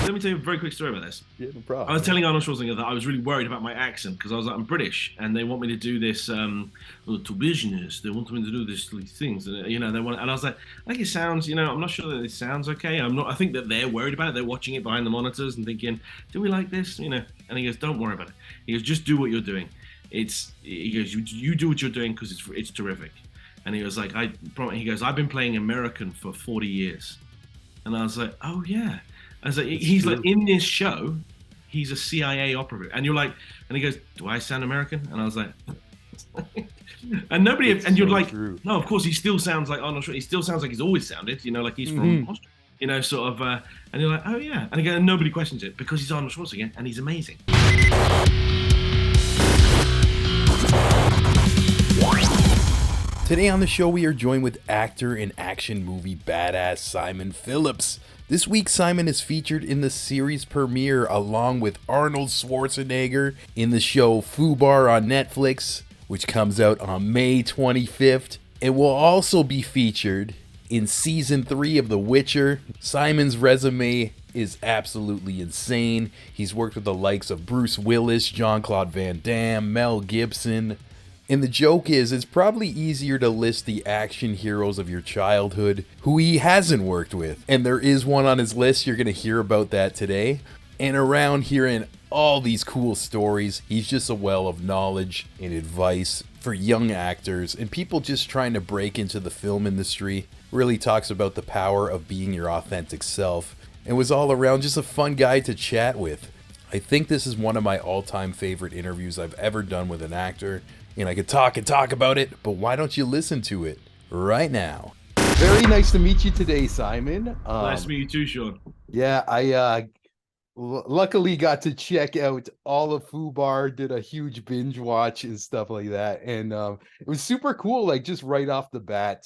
let me tell you a very quick story about this. Yeah, no problem. I was telling Arnold Schwarzenegger that I was really worried about my accent because I was like, I'm British, and they want me to do this to business. They want me to do these things, and they want. And I was like, I think it sounds, I'm not sure that it sounds okay. I'm not. I think that they're worried about it. They're watching it behind the monitors and thinking, do we like this? And he goes, don't worry about it. He goes, just do what you're doing. He goes, you do what you're doing because it's terrific. And he was like, he goes, I've been playing American for 40 years, and I was like, oh yeah. I was like, he's true. Like in this show, he's a CIA operative, and you're like, and he goes, "Do I sound American?" And I was like, and nobody, it's and you're so like, true. No, of course he still sounds like Arnold. He still sounds like he's always sounded, like he's from Austria, sort of, and you're like, oh yeah, and again, nobody questions it because he's Arnold Schwarzenegger and he's amazing. Today on the show, we are joined with actor and action movie badass Simon Phillips. This week, Simon is featured in the series premiere along with Arnold Schwarzenegger in the show Fubar on Netflix, which comes out on May 25th. It will also be featured in Season 3 of The Witcher. Simon's resume is absolutely insane. He's worked with the likes of Bruce Willis, Jean-Claude Van Damme, Mel Gibson. And the joke is, it's probably easier to list the action heroes of your childhood who he hasn't worked with. And there is one on his list. You're going to hear about that today. And around hearing all these cool stories, he's just a well of knowledge and advice for young actors and people just trying to break into the film industry. Really talks about the power of being your authentic self and was all around just a fun guy to chat with. I think this is one of my all-time favorite interviews I've ever done with an actor. And I could talk and talk about it, but why don't you listen to it right now? Very nice to meet you today, Simon. Nice to meet you too, Sean. Yeah, I luckily got to check out all of Fubar, did a huge binge watch and stuff like that. And it was super cool, like just right off the bat,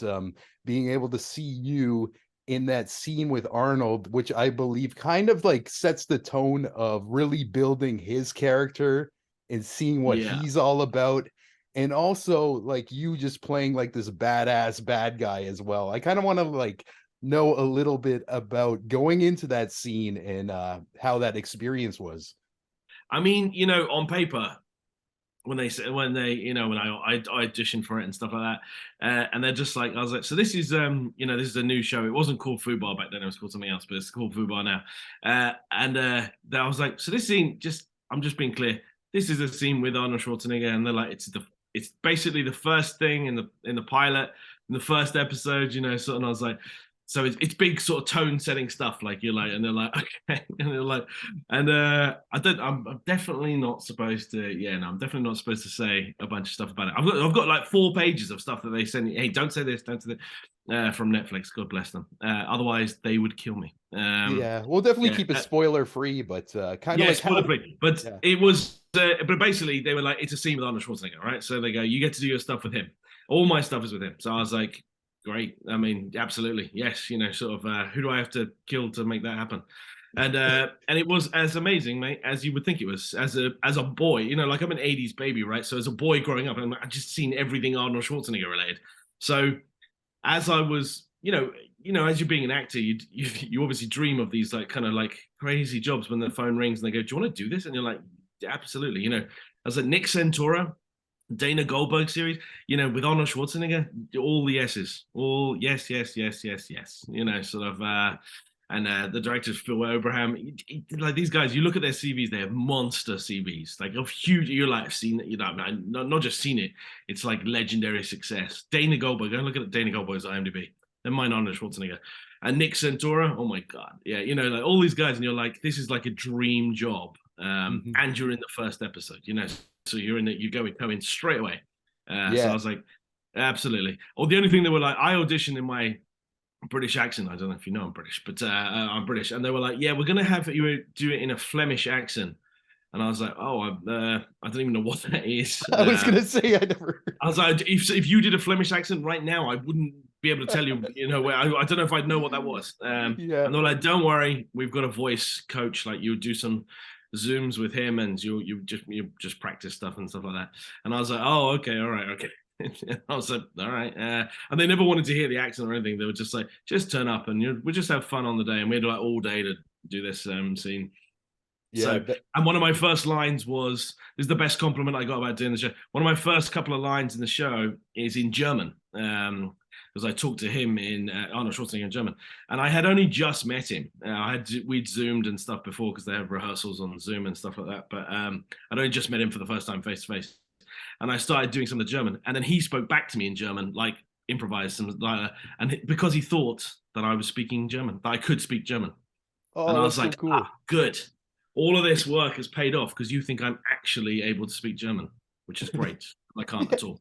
being able to see you in that scene with Arnold, which I believe kind of like sets the tone of really building his character and seeing what he's all about. And also like you just playing like this badass bad guy as well. I kind of want to like know a little bit about going into that scene and how that experience was. I mean, on paper, when I auditioned for it and stuff like that, and they're just like, I was like, so this is this is a new show. It wasn't called Fubar back then; it was called something else, but it's called Fubar now. I was like, so this scene, I'm just being clear, this is a scene with Arnold Schwarzenegger, and they're like, it's basically the first thing in the pilot, in the first episode, and I was like, so it's big sort of tone setting stuff, like you're like, and they're like, okay, and they're like, and I'm definitely not supposed to, I'm definitely not supposed to say a bunch of stuff about it. I've got like 4 pages of stuff that they send me. Hey, don't say this, don't say that, from Netflix. God bless them. Otherwise, they would kill me. We'll definitely keep it spoiler free, but kind of like spoiler free. But it was. But basically, they were like, it's a scene with Arnold Schwarzenegger, right? So they go, you get to do your stuff with him. All my stuff is with him. So I was like, great. I mean, absolutely, yes. Sort of, who do I have to kill to make that happen? And it was as amazing, mate, as you would think it was. As a boy, like I'm an '80s baby, right? So as a boy growing up, I've just seen everything Arnold Schwarzenegger related. So as I was, as you're being an actor, you obviously dream of these like kind of like crazy jobs when the phone rings and they go, do you want to do this? And you're like, absolutely. I was like Nick Santora, Dana Goldberg series, with Arnold Schwarzenegger, all the yeses, all yes, sort of, and the directors Phil Abraham, like these guys, you look at their CVs, they have monster CVs, like of huge. You're like, I've seen it, not just seen it, it's like legendary success. Dana Goldberg, go look at Dana Goldberg's IMDb. Never mind Arnold Schwarzenegger. And Nick Santora, oh my God. Yeah, like all these guys, and you're like, this is like a dream job. And you're in the first episode, so you're in it, you go in straight away. So I was like, absolutely. Or the only thing they were like, I auditioned in my British accent. I don't know if you know I'm British, but I'm British. And they were like, yeah, we're going to have you do it in a Flemish accent. And I was like, oh, I don't even know what that is. I was going to say, I was like, if you did a Flemish accent right now, I wouldn't be able to tell you, I don't know if I'd know what that was. And they're like, don't worry, we've got a voice coach. Like you do some Zooms with him and you just practice stuff and stuff like that. And I was like, oh, okay, all right, okay. I was like, all right. And they never wanted to hear the accent or anything. They were just like, just turn up and we'll just have fun on the day. And we had like all day to do this scene. Yeah. So, and one of my first lines was, this is the best compliment I got about doing the show. One of my first couple of lines in the show is in German. Because I talked to him in Arnold Schwarzenegger in German, and I had only just met him. We'd zoomed and stuff before because they have rehearsals on Zoom and stuff like that. But I'd only just met him for the first time face to face, and I started doing some of the German, and then he spoke back to me in German, like improvised some like that, and because he thought that I was speaking German, that I could speak German, and I was like, so cool. good. All of this work has paid off because you think I'm actually able to speak German, which is great. I can't at all.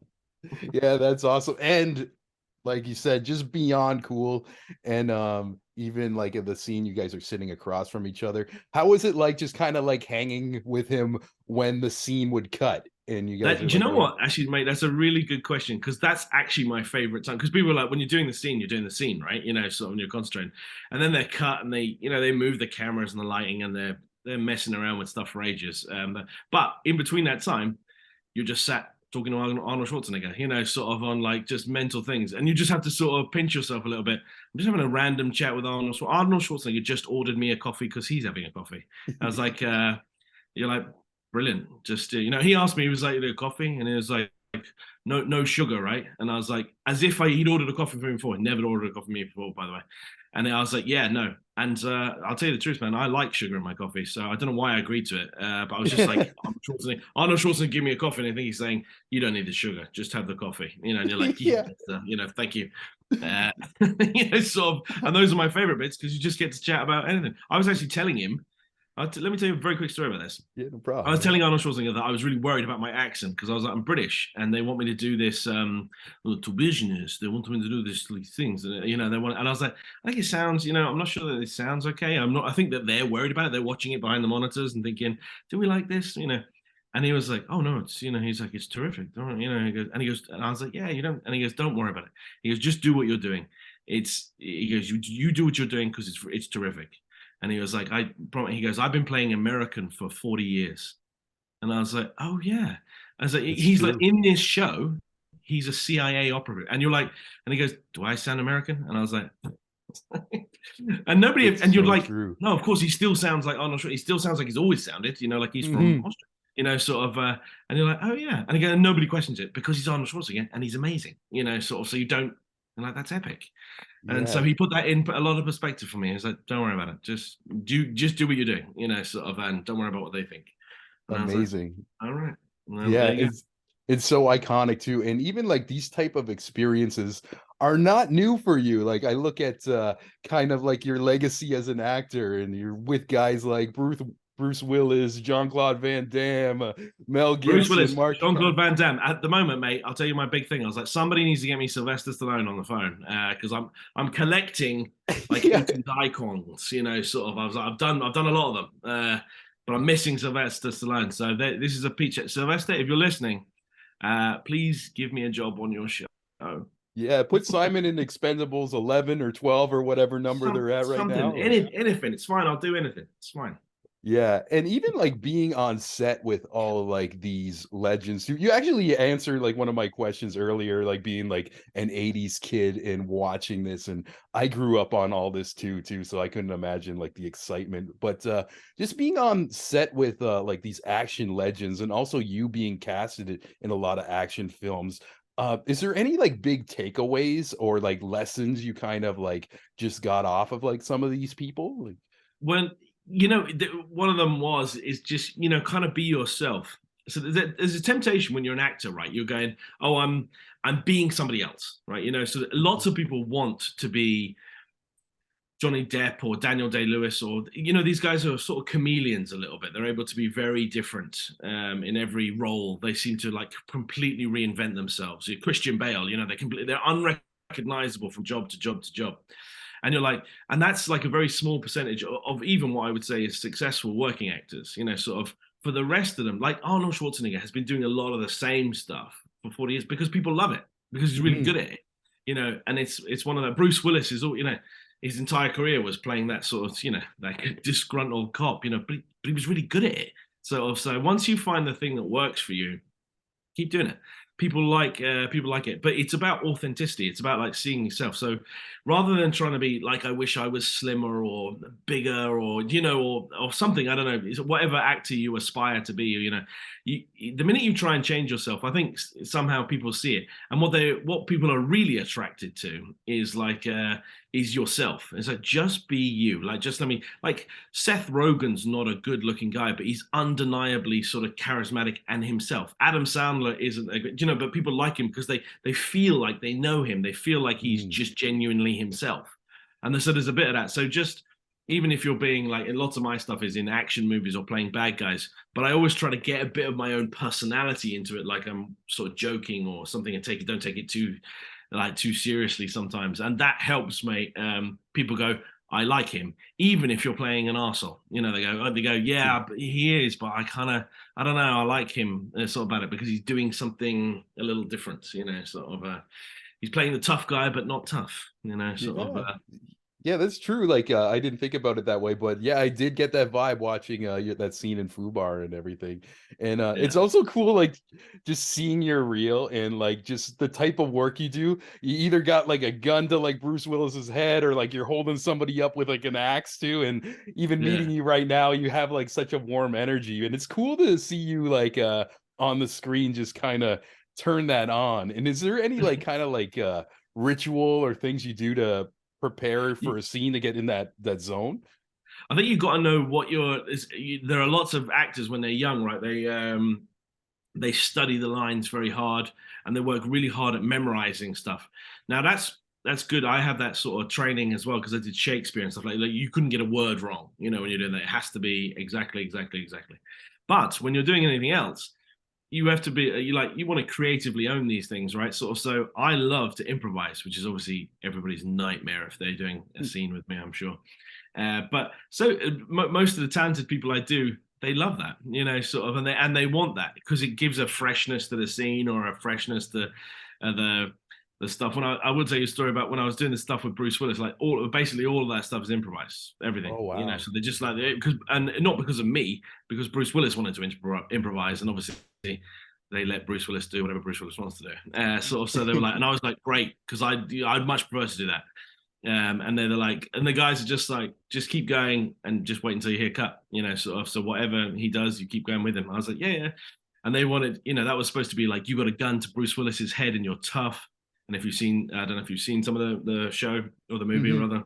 Yeah, that's awesome. And like you said, just beyond cool. And even like in the scene, you guys are sitting across from each other. How was it like just kind of like hanging with him when the scene would cut? And you guys do you know what? Actually, mate, that's a really good question, because that's actually my favorite time. Because people are like, when you're doing the scene, you're doing the scene, right? You know, sort of when you're concentrating. And then they're cut and they, you know, they move the cameras and the lighting and they're messing around with stuff for ages. But in between that time, you're just sat talking to Arnold Schwarzenegger, you know, sort of on like just mental things. And you just have to sort of pinch yourself a little bit. I'm just having a random chat with Arnold. Arnold Schwarzenegger just ordered me a coffee because he's having a coffee. I was like, you're like, brilliant. Just, you know, he asked me, he was like, a coffee? And he was like, no sugar, right? And I was like, as if he'd ordered a coffee for me before. He never ordered a coffee for me before, by the way. And I was like, yeah, no. And I'll tell you the truth, man, I like sugar in my coffee. So I don't know why I agreed to it. But I was just like, Arnold Schwarzenegger, give me a coffee. And I think he's saying, you don't need the sugar, just have the coffee. You know, and you're like, yeah, you know, thank you. You know, sort of, and those are my favorite bits because you just get to chat about anything. I was actually telling him, let me tell you a very quick story about this. Yeah, no problem. I was telling Arnold Schwarzenegger that I was really worried about my accent because I was like, I'm British, and they want me to do this to business. They want me to do these things, and you know, and I was like, I think it sounds, you know, I'm not sure that it sounds okay. I'm not. I think that they're worried about it. They're watching it behind the monitors and thinking, do we like this? You know. And he was like, oh no, it's, you know, he's like, it's terrific. You know, he goes, and I was like, yeah, you don't. And he goes, don't worry about it. He goes, just do what you're doing. He goes, you do what you're doing because it's terrific. And he was like, he goes, I've been playing American for 40 years. And I was like, oh yeah. I was like, he's true. Like, in this show, he's a CIA operative. And you're like, and he goes, do I sound American? And I was like, and nobody, it's and you're so like, true. No, of course, he still sounds like Arnold Schwarzenegger. He still sounds like he's always sounded, you know, like he's from Austria, you know, sort of, and you're like, oh yeah. And again, nobody questions it because he's Arnold Schwarzenegger and he's amazing, you know, sort of, so you don't, and like, that's epic. And so he put that in a lot of perspective for me. He's like, don't worry about it. Just do what you're doing, you know, sort of, and don't worry about what they think. And amazing. Like, all right. Well, yeah, it's so iconic too. And even like these type of experiences are not new for you. Like I look at kind of like your legacy as an actor, and you're with guys like Bruce Willis, Jean-Claude Van Damme, Mel Gibson, Bruce Willis, Jean-Claude Van Damme. At the moment, mate, I'll tell you my big thing. I was like, somebody needs to get me Sylvester Stallone on the phone because I'm collecting like icons, you know, sort of. I was like, I've done a lot of them, but I'm missing Sylvester Stallone. So this is a pitch. Sylvester, if you're listening, please give me a job on your show. Yeah, put Simon in Expendables 11 or 12 or whatever number they're at right now. Anything, it's fine. I'll do anything. It's fine. Yeah, and even like being on set with all like these legends. You actually answered like one of my questions earlier, like being like an 80s kid and watching this, and I grew up on all this too, so I couldn't imagine like the excitement. But just being on set with like these action legends, and also you being casted in a lot of action films. Is there any like big takeaways or like lessons you kind of like just got off of like some of these people? Like, when you know, one of them is just, you know, kind of be yourself. So there's a temptation when you're an actor, right? You're going, oh, I'm being somebody else, right? You know, so lots of people want to be Johnny Depp or Daniel Day-Lewis, or, you know, these guys are sort of chameleons a little bit. They're able to be very different in every role. They seem to like completely reinvent themselves. Christian Bale, you know, they're unrecognizable from job to job to job. And you're like, and that's like a very small percentage of even what I would say is successful working actors, you know, sort of. For the rest of them, like Arnold Schwarzenegger has been doing a lot of the same stuff for 40 years because people love it, because he's really good at it, you know. And it's one of the, Bruce Willis is all, you know, his entire career was playing that sort of, you know, like disgruntled cop, you know, but he was really good at it. So once you find the thing that works for you, keep doing it. people like it, but it's about authenticity. It's about like seeing yourself. So rather than trying to be like, I wish I was slimmer or bigger or or something, I don't know, it's whatever actor you aspire to be, the minute you try and change yourself, I think somehow people see it. And what people are really attracted to is like is yourself. It's like, just be you. Like, just let me, like, Seth Rogen's not a good looking guy, but he's undeniably sort of charismatic and himself. Adam Sandler isn't a good, but people like him because they feel like they know him. They feel like he's just genuinely himself. And so there's a bit of that. So just, even if you're being like, and lots of my stuff is in action movies or playing bad guys, but I always try to get a bit of my own personality into it, like I'm sort of joking or something, and don't take it too seriously sometimes, and that helps, mate. People go, I like him, even if you're playing an arsehole. They go, yeah, but he is, but I don't know, I like him. It's sort of about it because he's doing something a little different. He's playing the tough guy, but not tough. Yeah, that's true. Like, I didn't think about it that way, but yeah, I did get that vibe watching that scene in Fubar and everything. And it's also cool, like, just seeing your reel and like just the type of work you do. You either got like a gun to like Bruce Willis's head, or like you're holding somebody up with like an axe too. And even meeting you right now, you have like such a warm energy, and it's cool to see you like on the screen just kind of turn that on. And is there any like kind of like ritual or things you do to prepare for a scene to get in that zone? I think you've got to know what there are lots of actors when they're young, right? They study the lines very hard and they work really hard at memorizing stuff. Now that's good. I have that sort of training as well because I did Shakespeare and stuff like you couldn't get a word wrong, when you're doing that. It has to be exactly. But when you're doing anything else, you have to be you want to creatively own these things, right? So I love to improvise, which is obviously everybody's nightmare if they're doing a scene with me, I'm sure. But most of the talented people I do, they love that, and they want that because it gives a freshness to the scene or a freshness to the stuff. When I would tell you a story about when I was doing the stuff with Bruce Willis, like basically all of that stuff is improvised, everything. Oh, wow. So they're just like, and not because of me, because Bruce Willis wanted to improvise, and obviously they let Bruce Willis do whatever Bruce Willis wants to do. So they were like, and I was like, great, because I'd much prefer to do that. And they're like, and the guys are just like, just keep going and just wait until you hear cut, So whatever he does, you keep going with him. I was like, yeah. And they wanted, that was supposed to be like, you got a gun to Bruce Willis's head and you're tough. And if you've seen, I don't know if you've seen some of the show or the movie or other.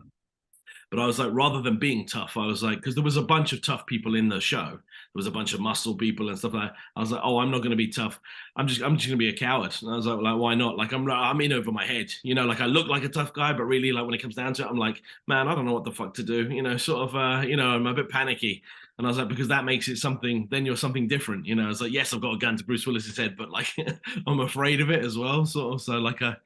But I was like, rather than being tough, I was like, because there was a bunch of tough people in the show. There was a bunch of muscle people and stuff like that. I was like, oh, I'm not going to be tough. I'm just going to be a coward. And I was like, why not? Like, I'm in over my head. Like I look like a tough guy, but really, like when it comes down to it, I'm like, man, I don't know what the fuck to do. I'm a bit panicky. And I was like, because that makes it something, then you're something different. I was like, yes, I've got a gun to Bruce Willis's head, but like, I'm afraid of it as well. Sort of. So like and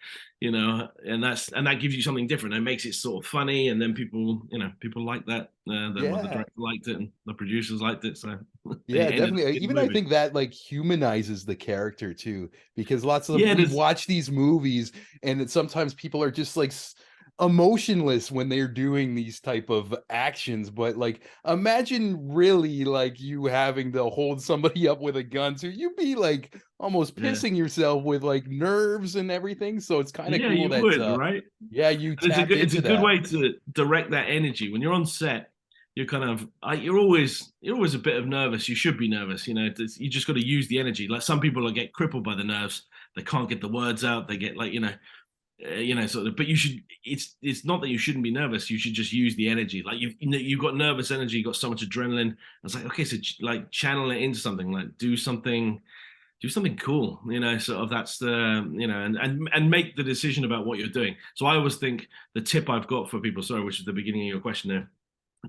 that gives you something different. It makes it sort of funny. And then people like that. The director liked it and the producers liked it. So yeah, definitely. Even I think that like humanizes the character too, because lots of we watch these movies and sometimes people are just like emotionless when they're doing these type of actions, but like imagine really like you having to hold somebody up with a gun, so you'd be like almost pissing yourself with like nerves and everything. So it's kind of cool that right? Yeah, it's a good way to direct that energy. When you're on set, you're kind of you're always a bit of nervous. You should be nervous, you just got to use the energy. Like some people get crippled by the nerves, they can't get the words out, they get like sort of, but you should, it's not that you shouldn't be nervous, you should just use the energy. Like you've got nervous energy, you've got so much adrenaline. I was like, okay, so like channel it into something, like do something cool, sort of. That's the, and make the decision about what you're doing. So I always think the tip I've got for people, sorry, which is the beginning of your question there,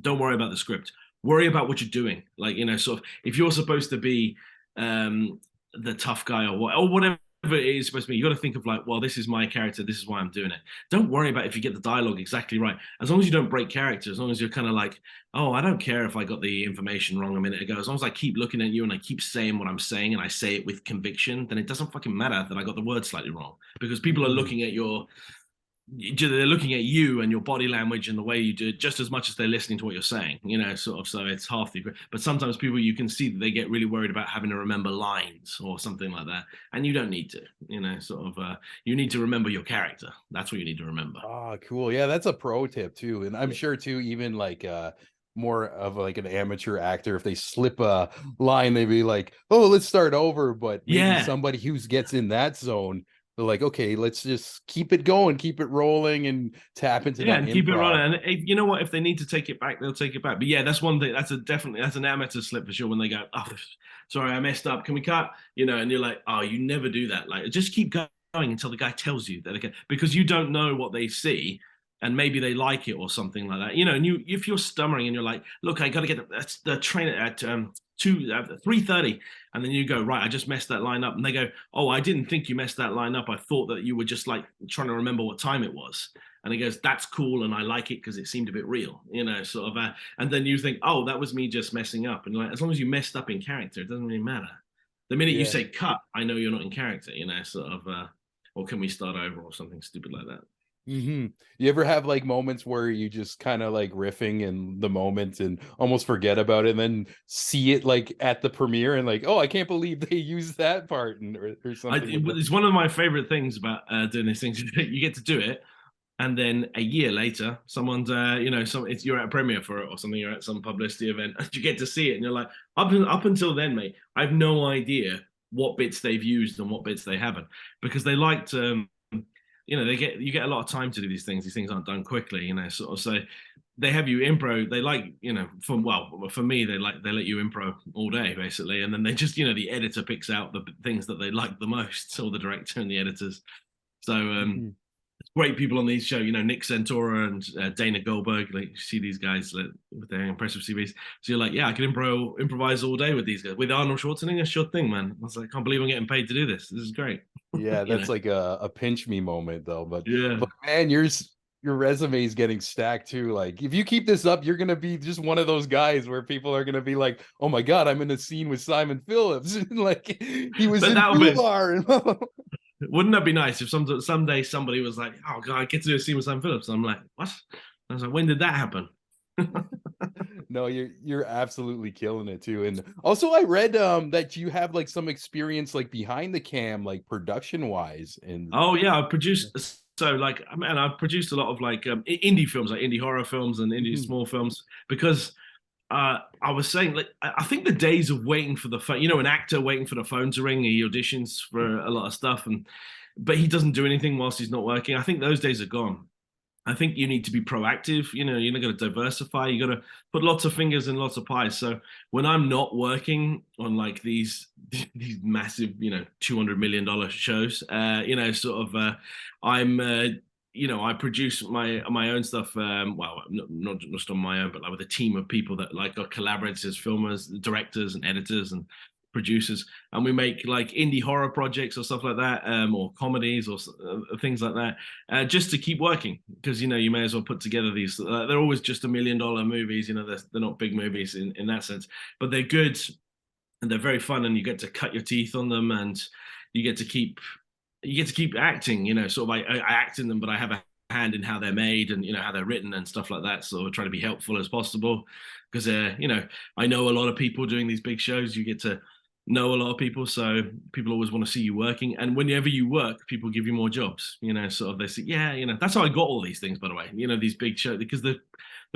don't worry about the script, worry about what you're doing. Like, sort of, if you're supposed to be the tough guy or whatever it is supposed to be, you got to think of like, well, this is my character, this is why I'm doing it. Don't worry about if you get the dialogue exactly right, as long as you don't break character, as long as you're kind of like, oh, I don't care if I got the information wrong a minute ago, as long as I keep looking at you and I keep saying what I'm saying and I say it with conviction, then it doesn't fucking matter that I got the word slightly wrong, because people are looking at your they're looking at you and your body language and the way you do it just as much as they're listening to what you're saying, sort of. So it's half the, but sometimes people, you can see that they get really worried about having to remember lines or something like that. And you don't need to, sort of, you need to remember your character. That's what you need to remember. Oh, cool. Yeah, that's a pro tip too. And I'm sure too, even like more of like an amateur actor, if they slip a line, they'd be like, oh, let's start over. But maybe Yeah. somebody who gets in that zone, they're like, okay, let's just keep it going, keep it rolling, and tap into Yeah, that and keep it improv. running. And you know what? If they need to take it back, they'll take it back. But yeah, that's one thing. That's an amateur slip for sure. When they go, oh, sorry, I messed up. Can we cut? And you're like, oh, you never do that. Like, just keep going until the guy tells you that again, because you don't know what they see, and maybe they like it or something like that. And if you're stammering and you're like, look, I got to get the train at 3:30, and then you go, right, I just messed that line up, and they go, oh, I didn't think you messed that line up. I thought that you were just like trying to remember what time it was. And he goes, that's cool, and I like it because it seemed a bit real, sort of. And then you think, oh, that was me just messing up. And like, as long as you messed up in character, it doesn't really matter. The minute you Yeah. say cut, I know you're not in character, sort of. Or can we start over or something stupid like that? You ever have like moments where you just kind of like riffing in the moment and almost forget about it, and then see it like at the premiere and like, oh, I can't believe they used that part, or something like that. It's one of my favorite things about doing these things. You get to do it, and then a year later, someone's, you're at a premiere for it or something. You're at some publicity event, and you get to see it, and you're like, up until then, mate, I have no idea what bits they've used and what bits they haven't, because they like to. You get a lot of time to do these things. These things aren't done quickly, sort of. So they have you improv. They like, for me, they let you improv all day basically, and then they just, the editor picks out the things that they like the most, or the director and the editors. So great people on these show, Nick Santora and Dana Goldberg. Like, you see these guys with their impressive CVs. So you're like, yeah, I can improvise all day with these guys. With Arnold Schwarzenegger, sure thing, man. I was like, I can't believe I'm getting paid to do this. This is great. Yeah, that's like a pinch me moment though. But Yeah. man, your resume is getting stacked too. Like if you keep this up, you're gonna be just one of those guys where people are gonna be like, "Oh my god, I'm in a scene with Simon Phillips." Like he was But in Fubar. wouldn't that be nice if someday somebody was like, oh god, I get to do a scene with Simon Phillips? And I'm like, what? I was like, when did that happen? No, you're absolutely killing it too. And also I read that you have like some experience like behind the cam, like production wise. And Oh yeah, I've produced, so like, man, I've produced a lot of like indie films, like indie horror films and indie small films, because I was saying, like, I think the days of waiting for the phone, an actor waiting for the phone to ring, he auditions for a lot of stuff, but he doesn't do anything whilst he's not working. I think those days are gone. I think you need to be proactive. You're not going to diversify. You got to put lots of fingers in lots of pies. So when I'm not working on like these massive, $200 million shows, sort of, I'm, I produce my own stuff. Well, not just on my own, but like with a team of people that like are collaborators, filmers, directors, and editors, and producers, and we make like indie horror projects or stuff like that, or comedies or things like that, just to keep working, because you may as well put together these. They're always just $1 million movies. They're not big movies in that sense, but they're good and they're very fun, and you get to cut your teeth on them, and you get to keep acting. Sort of I act in them, but I have a hand in how they're made and how they're written and stuff like that. So I try to be helpful as possible, because I know a lot of people doing these big shows. You get to know a lot of people, so people always want to see you working, and whenever you work, people give you more jobs. Sort of, they say, yeah, that's how I got all these things, by the way. These big shows, because the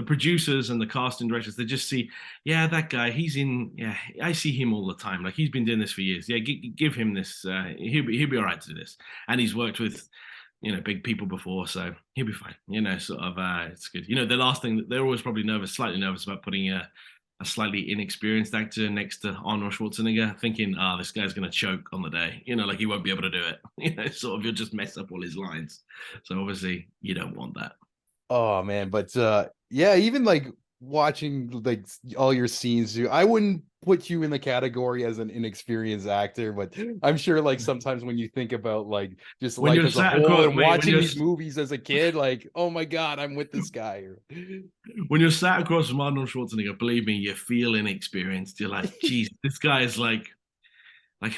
producers and the casting directors, they just see, yeah, that guy, he's in, yeah, I see him all the time, like he's been doing this for years. Yeah, give him this, he'll be all right to do this, and he's worked with big people before, so he'll be fine. Sort of, it's good. The last thing that they're always probably slightly nervous about putting a slightly inexperienced actor next to Arnold Schwarzenegger, thinking, this guy's going to choke on the day, like he won't be able to do it. Sort of, you'll just mess up all his lines. So obviously you don't want that. oh man, but yeah, even like watching like all your scenes, I wouldn't put you in the category as an inexperienced actor, but I'm sure like sometimes when you think about like just When life you're as a sat whole across, and mate, watching these movies as a kid, like, oh my god, I'm with this guy. when you're sat across from Arnold Schwarzenegger, believe me, you feel inexperienced. You're like, geez, this guy is like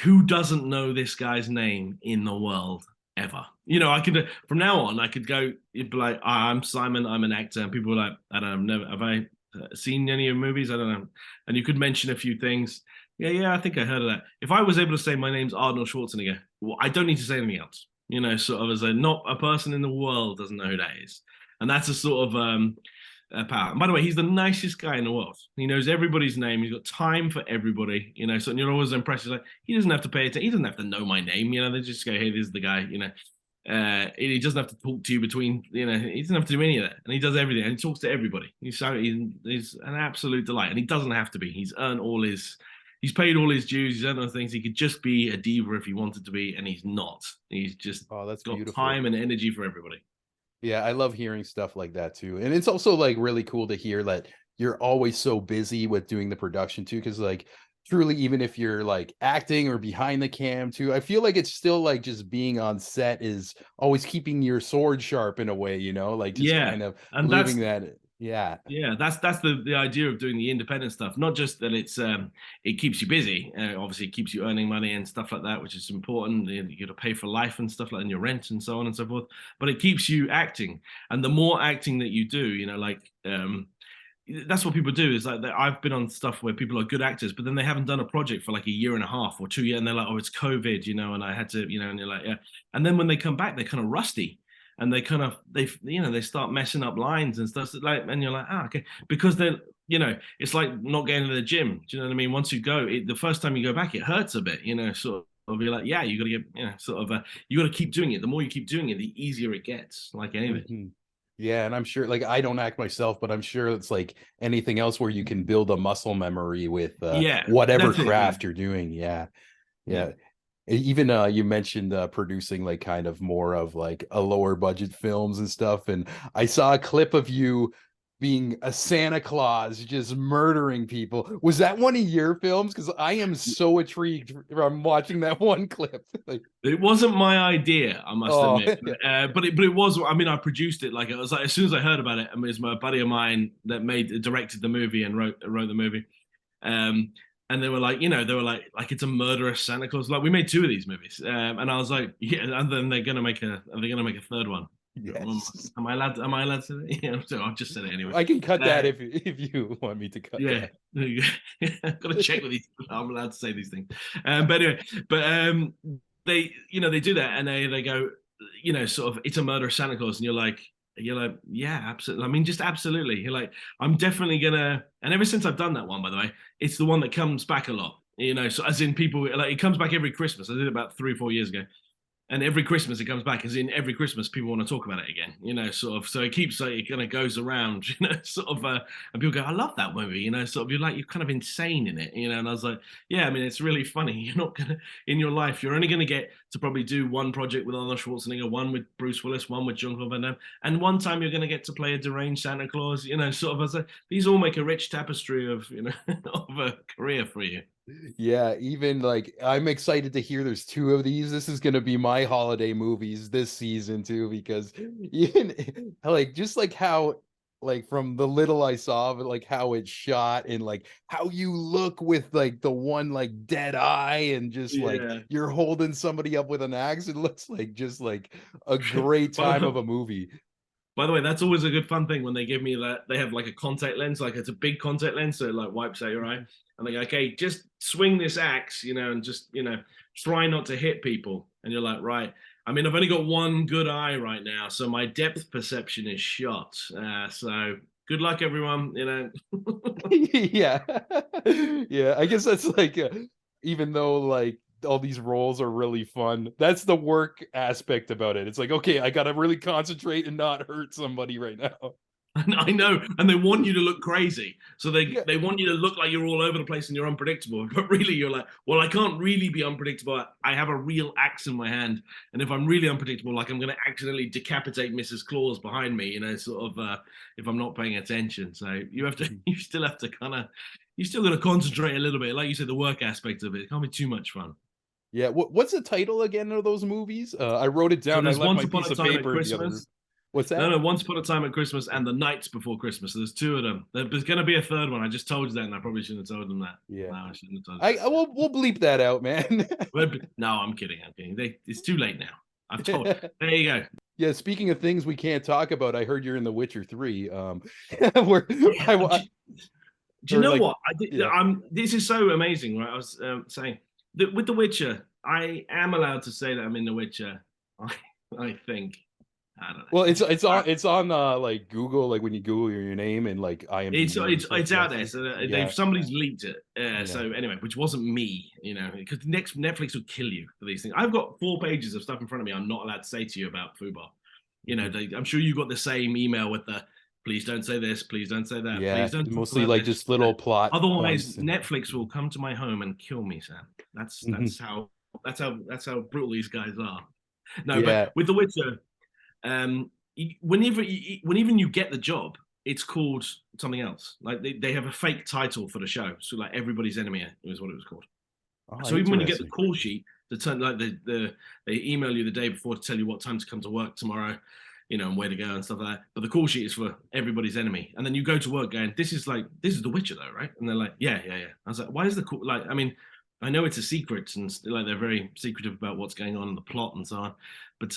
who doesn't know this guy's name in the world? ever. You know, I could from now on I could go. It'd be like, I'm Simon, I'm an actor, and people were like, I don't know, never have I seen any of your movies? I don't know. And you could mention a few things. Yeah, I think I heard of that. If I was able to say my name's Arnold Schwarzenegger, well, I don't need to say anything else. You know, sort of as a not a person in the world doesn't know who that is, and that's a sort of power. And by the way, he's the nicest guy in the world. He knows everybody's name. He's got time for everybody. You know, so you're always impressed. He's like, he doesn't have to pay attention. He doesn't have to know my name. You know, they just go, hey, this is the guy. You know, he doesn't have to talk to you between. You know, he doesn't have to do any of that, and he does everything. And he talks to everybody. He's an absolute delight, and he doesn't have to be. He's earned all his. He's paid all his dues. He's done other things. He could just be a diva if he wanted to be, and he's not. He's just that's got beautiful. time and energy for everybody. Yeah, I love hearing stuff like that too. And it's also like really cool to hear that you're always so busy with doing the production too. Cause like truly, even if you're like acting or behind the cam too, I feel like it's still like just being on set is always keeping your sword sharp in a way, you know, like just kind of and living that. Yeah. That's the idea of doing the independent stuff. Not just that it keeps you busy. Obviously, it keeps you earning money and stuff like that, which is important. You got to pay for life and stuff like and your rent and so on and so forth. But it keeps you acting, and the more acting that you do, you know, like that's what people do. Is like I've been on stuff where people are good actors, but then they haven't done a project for like a year and a half or 2 years, and they're like, oh, it's COVID, you know, and I had to, you know, and you're like, yeah. And then when they come back, they're kind of rusty. And they kind of they start messing up lines and stuff like, and you're like, okay, because they're, you know, it's like not getting to the gym. Do you know what I mean? Once you go, the first time you go back, it hurts a bit, you know, sort of. You're like, yeah, you got to get, you know, sort of, you got to keep doing it. The more you keep doing it, the easier it gets, like anything. Mm-hmm. Yeah, and I'm sure, like, I don't act myself, but I'm sure it's like anything else where you can build a muscle memory with whatever craft you're doing. Yeah. Even you mentioned producing like kind of more of like a lower budget films and stuff, and I saw a clip of you being a Santa Claus just murdering people. Was that one of your films? Because I am so intrigued from watching that one clip. Like, it wasn't my idea, I must admit, but it was. I mean, I produced it. Like it was like as soon as I heard about it, I mean, it was my buddy of mine that directed the movie and wrote the movie. And they were like, you know, they were like it's a murderous Santa Claus. Like we made 2 of these movies, and I was like, yeah. And then they're gonna make a 3rd one. Yes. Am I allowed to say that? Yeah, so I've just said it anyway. I can cut that if you want me to cut. Yeah, I've got to check with these. I'm allowed to say these things. But anyway, they they do that and they go, you know, sort of it's a murderous Santa Claus, and you're like, yeah, absolutely. I mean, just absolutely. You're like, I'm definitely gonna. And ever since I've done that one, by the way, it's the one that comes back a lot. You know, so as in people like it comes back every Christmas. I did it about 3 or 4 years ago, and every Christmas it comes back. As in every Christmas, people want to talk about it again. You know, sort of. So it keeps like it kind of goes around. You know, sort of. And people go, I love that movie. You know, sort of. You're kind of insane in it. You know, and I was like, yeah. I mean, it's really funny. You're not gonna in your life. You're only gonna get to probably do one project with Arnold Schwarzenegger, one with Bruce Willis, one with Jean-Claude Van Damme, and one time you're gonna get to play a deranged Santa Claus. You know, sort of. As these all make a rich tapestry of of a career for you. Yeah, even like I'm excited to hear there's 2 of these. This is gonna be my holiday movies this season too, because even like just like how like from the little I saw of it, like how it's shot and like how you look with like the one like dead eye and just like you're holding somebody up with an axe. It looks like just like a great time of a movie. By the way, that's always a good fun thing when they give me that. They have like a contact lens, like it's a big contact lens, so it like wipes out your eye. And they go, okay, just swing this axe, you know, and just, you know, try not to hit people. And you're like, right. I mean, I've only got one good eye right now, so my depth perception is shot. So good luck, everyone. You know. Yeah, yeah. I guess that's like, even though like all these roles are really fun, that's the work aspect about it. It's like, okay, I gotta really concentrate and not hurt somebody right now. I know, and they want you to look crazy, so they want you to look like you're all over the place and you're unpredictable. But really, you're like, well, I can't really be unpredictable. I have a real axe in my hand, and if I'm really unpredictable, like I'm going to accidentally decapitate Mrs. Claus behind me, you know, sort of if I'm not paying attention. So you still have to you still got to concentrate a little bit, like you said, the work aspect of it. It can't be too much fun. Yeah, what's the title again of those movies? I wrote it down. So I left Once my Upon piece a of Time paper at the other. Christmas. What's that? No, Once Upon a Time at Christmas and The Nights Before Christmas. So there's 2 of them. There's going to be a 3rd one. I just told you that, and I probably shouldn't have told them that. Yeah, no, I shouldn't have told them. We'll bleep that out, man. No, I'm kidding. It's too late now. I've told. There you go. Yeah, speaking of things we can't talk about, I heard you're in The Witcher 3. Where Yeah. Do you or know like, what? yeah. This is so amazing, right? I was saying that with The Witcher, I am allowed to say that I'm in The Witcher. I, I think. I don't know. Well, it's on like Google, like when you Google your name and like IMDb and stuff. It's out there. So Yeah, somebody's leaked it. yeah. So anyway, which wasn't me, because next Netflix would kill you for these things. I've got 4 pages of stuff in front of me. I'm not allowed to say to you about Fubar. I'm sure you got the same email with the please don't say this, please don't say that, Yeah, please don't talk mostly about like this. just little plot Otherwise, points and Netflix will come to my home and kill me, Sam. That's Mhm. how brutal these guys are. No, but Yeah. with The Witcher, um, whenever even you get the job, it's called something else. Like they have a fake title for the show, so like Everybody's Enemy is what it was called. Oh, So even when you get the interesting. call sheet, they email you the day before to tell you what time to come to work tomorrow, and where to go and stuff like that. But the call sheet is for Everybody's Enemy, and then you go to work going, this is The Witcher though, right? And they're like, yeah, yeah, yeah. I was like, why is the call like? I mean, I know it's a secret and like they're very secretive about what's going on in the plot and so on, but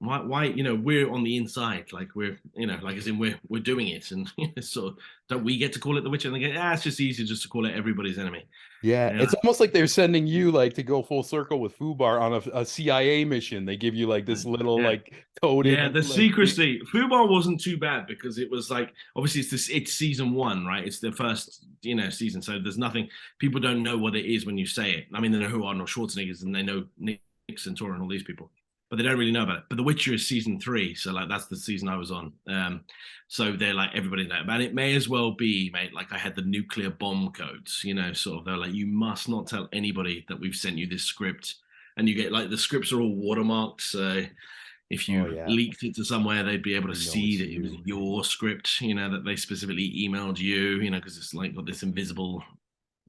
why we're on the inside, like we're like as in we're doing it, and so don't we get to call it The Witcher? And they go, it's just easier just to call it Everybody's Enemy. Yeah, Yeah. it's almost like they're sending you like to go full circle with Fubar on a CIA mission. They give you like this little Yeah. like coded Yeah, the like secrecy. Fubar wasn't too bad because it was like obviously it's season one, right? It's the first season, so there's nothing. People don't know what it is when you say it. I mean, they know who Arnold Schwarzenegger is and they know Nick Santora and all these people, but they don't really know about it. But The Witcher is season 3, so like that's the season I was on. So they're like everybody knows, and it may as well be, mate. Like I had the nuclear bomb codes, sort of. They're like, you must not tell anybody that we've sent you this script, and you get like the scripts are all watermarked, so if oh you yeah, leaked it to somewhere, they'd be able to you know see it's that it was you. your script, that they specifically emailed you, because it's like got this invisible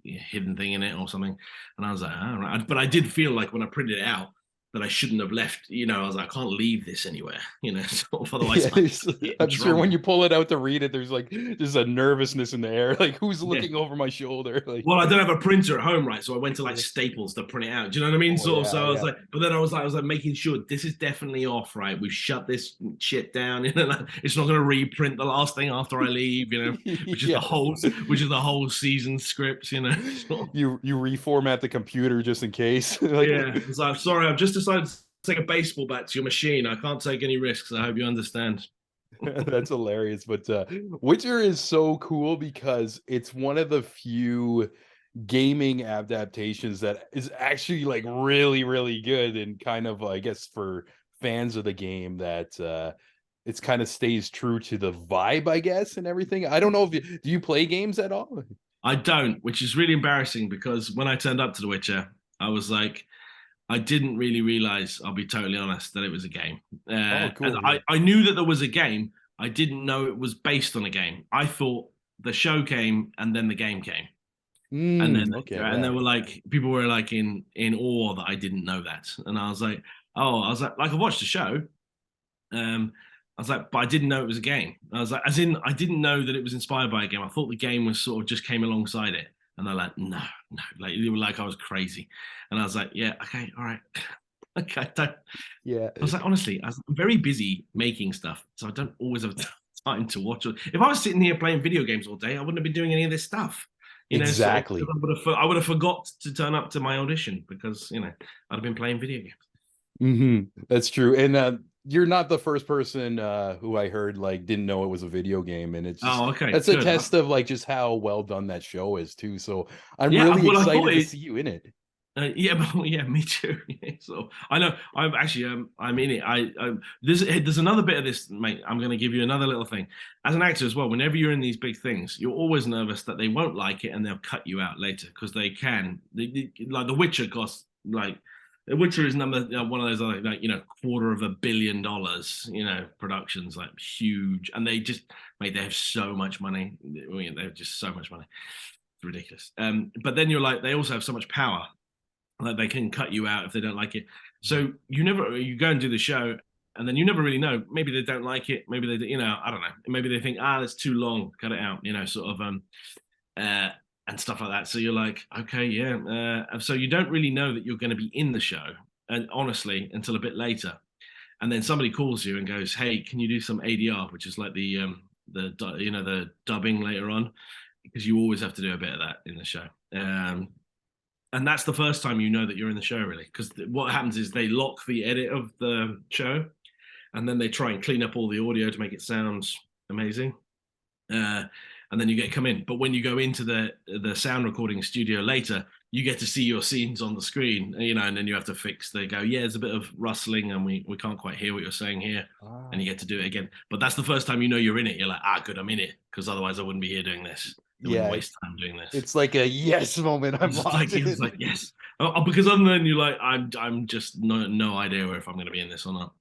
hidden thing in it or something. And I was like, all right. But I did feel like when I printed it out that I shouldn't have left, I was like, I can't leave this anywhere, sort of, otherwise I get in I'm sure when trouble. you pull it out to read it, there's like just a nervousness in the air, like who's Yeah. looking over my shoulder? Like, Well, I don't have a printer at home, right? So I went to like Staples to print it out. Do you know what I mean? oh Sort of. yeah, So I was yeah, like, but then I was like making sure this is definitely off, right? We've shut this shit down. It's not going to reprint the last thing after I leave, which is the yeah. whole season script, You reformat the computer just in case. Like, Yeah, it's like, sorry, I've just decided to take a baseball bat to your machine. I can't take any risks. I hope you understand. that's hilarious. But Witcher is so cool because it's one of the few gaming adaptations that is actually like really, really good and kind of, I guess, for fans of the game that it's kind of stays true to the vibe, I guess, and everything. I don't know if do you play games at all? I don't, which is really embarrassing because when I turned up to The Witcher, I was like, I didn't really realize, I'll be totally honest, that it was a game. Oh, And cool. I knew that there was a game. I didn't know it was based on a game. I thought the show came and then the game came. And then Okay, and they yeah. were like, people were like in awe that I didn't know that. And I was like, oh, I was like I watched the show. I was like, but I didn't know it was a game. I was like, as in, I didn't know that it was inspired by a game. I thought the game was sort of just came alongside it. And they're like, no, like they were like I was crazy. And I was like, yeah, okay, all right. Okay. I Yeah. was like, honestly, I'm very busy making stuff, so I don't always have time to watch it. If I was sitting here playing video games all day, I wouldn't have been doing any of this stuff. Sort of, Exactly. I would have forgot to turn up to my audition because I'd have been playing video games. That's true. And you're not the first person who I heard like didn't know it was a video game, and it's just Oh, okay, that's a good. test of like just how well done that show is too. So I'm Yeah, really well, I thought excited to it. see you in it. Yeah, but yeah, me too. So I know I'm actually I'm in it. There's another bit of this, mate. I'm going to give you another little thing. As an actor as well, whenever you're in these big things, you're always nervous that they won't like it and they'll cut you out later because they can. Like The Witcher costs like The Witcher is one of those like $250 million productions, like huge, and they just mate they have so much money. They have just so much money. It's ridiculous. But then you're like they also have so much power. Like they can cut you out if they don't like it. So you go and do the show, and then you never really know. Maybe they don't like it. Maybe they, I don't know. Maybe they think, that's too long, cut it out. Sort of, and stuff like that. So you're like, okay, yeah. So you don't really know that you're going to be in the show, and honestly, until a bit later. and then somebody calls you and goes, "Hey, can you do some ADR," which is like the dubbing later on, because you always have to do a bit of that in the show. And that's the first time you know that you're in the show, really, because what happens is they lock the edit of the show, and then they try and clean up all the audio to make it sound amazing. And then you get come in. But when you go into the sound recording studio later, you get to see your scenes on the screen, and then you have to fix. They go, yeah, there's a bit of rustling, and we can't quite hear what you're saying here, and you get to do it again. But that's the first time you know you're in it. You're like, good, I'm in it, because otherwise I wouldn't be here doing this. I wouldn't waste time doing this. It's like a yes moment. It's like yes, because other than you're like, I'm just no idea if I'm going to be in this or not.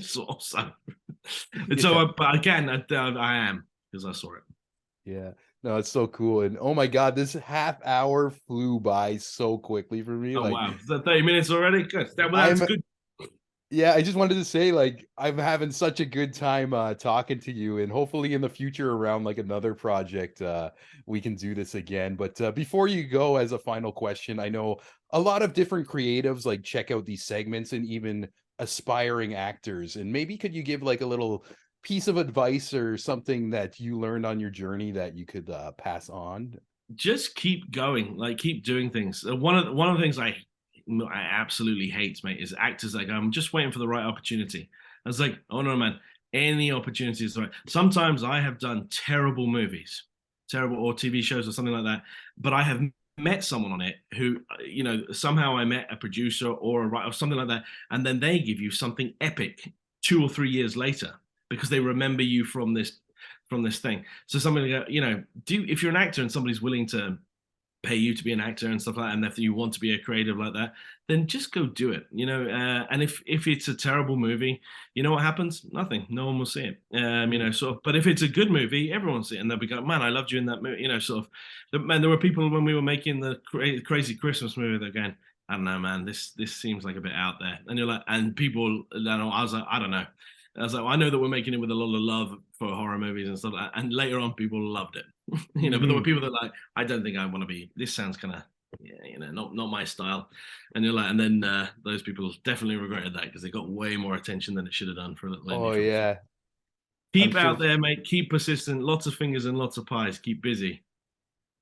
Sort of so. But again, I am, because I saw it. Yeah, no, it's so cool. And oh my God, this half hour flew by so quickly for me. Oh, wow. Is that 30 minutes already? Good. That's good. Yeah, I just wanted to say, like, I'm having such a good time talking to you, and hopefully in the future around like another project, we can do this again. But before you go, as a final question, I know a lot of different creatives like check out these segments, and even aspiring actors. And maybe could you give like a little piece of advice or something that you learned on your journey that you could pass on? Just keep going, like keep doing things. One of the things I absolutely hate, mate, is actors like, I'm just waiting for the right opportunity. I was like, oh no, man, any opportunity is right. Sometimes I have done terrible movies, or TV shows or something like that, but I have met someone on it who, somehow I met a producer or a writer or something like that, and then they give you something epic 2 or 3 years later, because they remember you from this thing. So somebody, if you're an actor and somebody's willing to pay you to be an actor and stuff like that, and if you want to be a creative like that, then just go do it, and if it's a terrible movie, you know what happens? Nothing. No one will see it. But if it's a good movie, everyone will see it, and they'll be like, man, I loved you in that movie, man. There were people when we were making the crazy Christmas movie, they're going, I don't know, man, this seems like a bit out there, and you're like, and people, I was like, I don't know. I was like, I know that we're making it with a lot of love for horror movies and stuff like that. And later on, people loved it, but there were people that like, I don't think I want to be, this sounds kind of, not my style. And you're like, and then those people definitely regretted that, because they got way more attention than it should have done for the Oh yeah. Keep out there, mate. Keep persistent. Lots of fingers and lots of pies. Keep busy.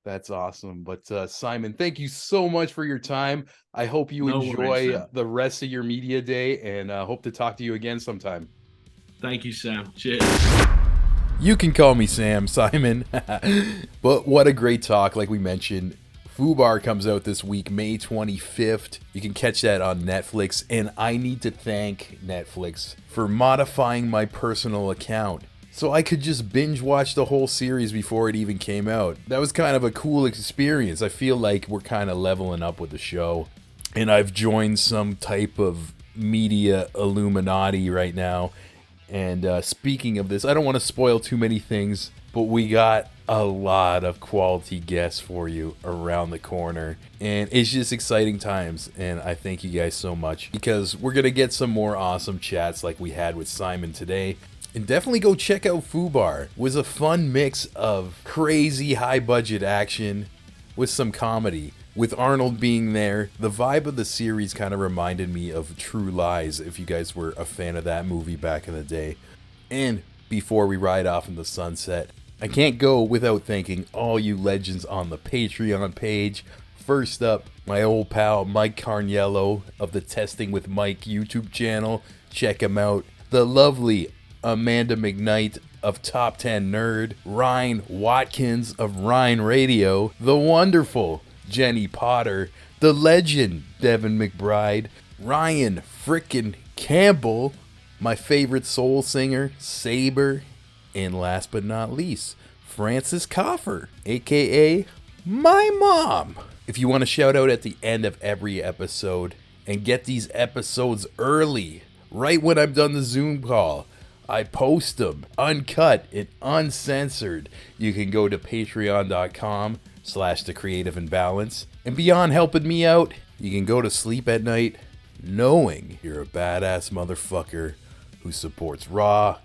That's awesome. But Simon, thank you so much for your time. I hope you enjoy the rest of your media day, and hope to talk to you again sometime. Thank you, Sam. Cheers. You can call me Sam, Simon. But what a great talk, like we mentioned. Fubar comes out this week, May 25th. You can catch that on Netflix. And I need to thank Netflix for modifying my personal account so I could just binge watch the whole series before it even came out. That was kind of a cool experience. I feel like we're kind of leveling up with the show. And I've joined some type of media Illuminati right now. And speaking of this, I don't want to spoil too many things, but we got a lot of quality guests for you around the corner. And it's just exciting times. And I thank you guys so much, because we're going to get some more awesome chats like we had with Simon today. And definitely go check out Fubar. It was a fun mix of crazy high budget action with some comedy. With Arnold being there, the vibe of the series kind of reminded me of True Lies, if you guys were a fan of that movie back in the day. And before we ride off in the sunset, I can't go without thanking all you legends on the Patreon page. First up, my old pal Mike Carniello of the Testing with Mike YouTube channel. Check him out. The lovely Amanda McKnight of Top 10 Nerd. Ryan Watkins of Ryan Radio. The wonderful Jenny Potter, the legend Devin McBride, Ryan frickin' Campbell, my favorite soul singer, Saber, and last but not least, Francis Coffer, aka my mom. If you want to shout out at the end of every episode and get these episodes early, right when I'm done the Zoom call, I post them uncut and uncensored. You can go to patreon.com/The Creative Imbalance. And beyond helping me out, you can go to sleep at night knowing you're a badass motherfucker who supports raw,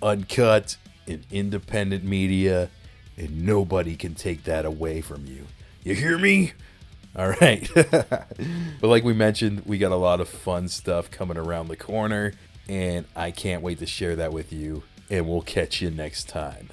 uncut, and independent media, and nobody can take that away from you. You hear me? All right. But like we mentioned, we got a lot of fun stuff coming around the corner. and I can't wait to share that with you. And we'll catch you next time.